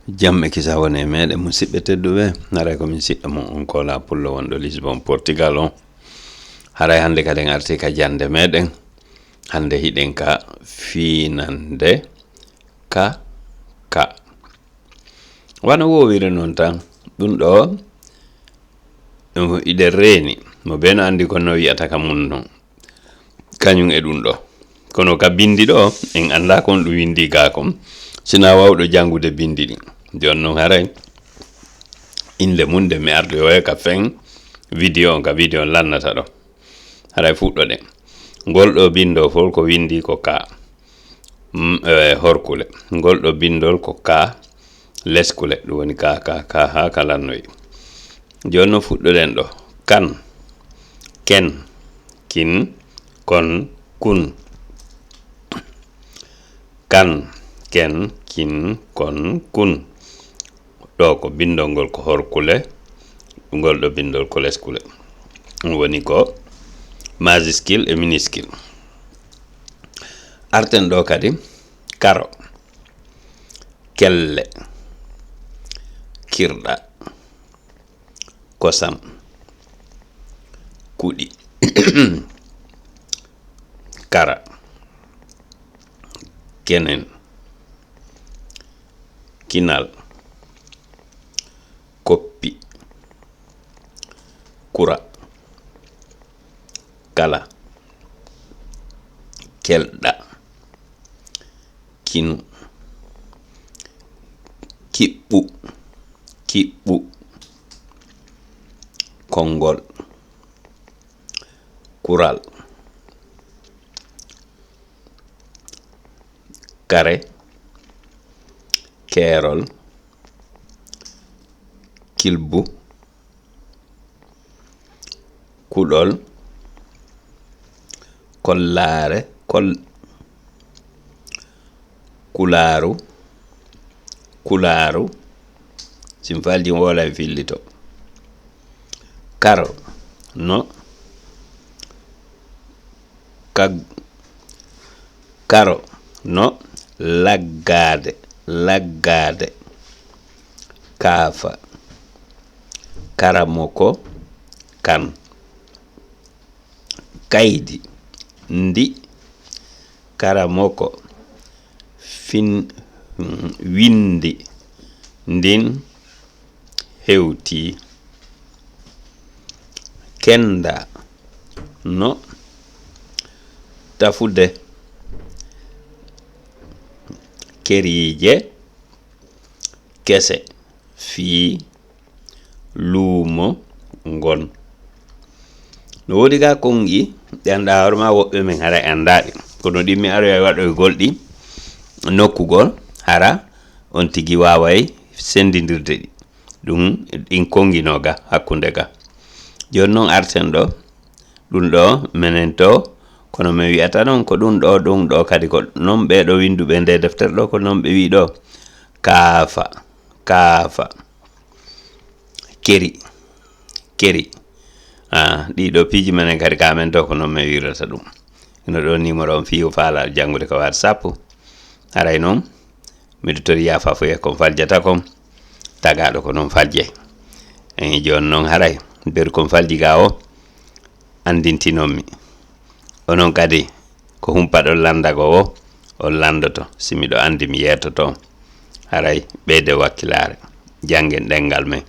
jamme kisa woni meɗen musidɓe tedduɓe haray komin siɗɗo mon on kola pullo wonɗo Lisbon Portugal on haray hande kadi arti ka jande meɗen hande hiɗen ka finande ka wana wowire noon tan ɗum ɗo iɗen reeni mo beno andi ko no wiyata ka mum noon kañum e ɗum ɗo kono ka bindi ɗo en anda kon ɗum windi ga kom sina wawɗo jangude bindi ɗin jon noon haray inde munde mi arde o ka fen vidéo on ka vidéo on lannata ɗo haray fuɗɗoɗen ngol ɗo bindo fol ko windi ko ka horkule ngol ɗo bindol ko ka leskule ɗum woni ka ha ka lannoyi jon no fuɗɗoɗen ɗo kan ken kin kon kun kan ken kin kon kun ɗo ko bindol ngol ko horkule ngol ɗo bindol ko leskule ɗum woni ko majuscule e minuscule arten ɗo kadi karo kelle kirɗa kosam kuɗi kara kenen kinal koppi kura kala kelɗa kinu kiɓɓu konngol kural kare keerol kilbu kuɗol kollaare kulaaru sim falji wola e fillito karo no karo no laggade kaafa karamoko kan kaydi ndi karamoko windi ndin hewti kenda no tafude keriije kese fi luumo ngon no wodi ga kongi ɗi anda horma woɓɓe men hara andaɗi kono ɗi mi aroya waɗoy golɗi nokkugol hara on tigi waway sendidirde ɗi ɗum ɗin konginoga hakkunde ga joni noon arten ɗo ɗum ɗo menen to kono mi wiyata noon ko ɗum ɗo kadi ko non ɓeɗo winduɓe nde deftere ɗo ko non ɓe wi ɗo kaafa keri ɗiɗo piiji menen kadi kamen to ko non mi wirata ɗum ino ɗo numéro on fiyo faala jangude ko WhatsApp haray noon miɗo tori yafa foye kon faljata kom tagaɗo ko noon falje en joni noon haray nder kon falji ga o andintinonmi onon kadi ko humpaɗon landago o on landoto si miɗo andi mi yetoto haray ɓeyde wakkilare janggen ɗengal men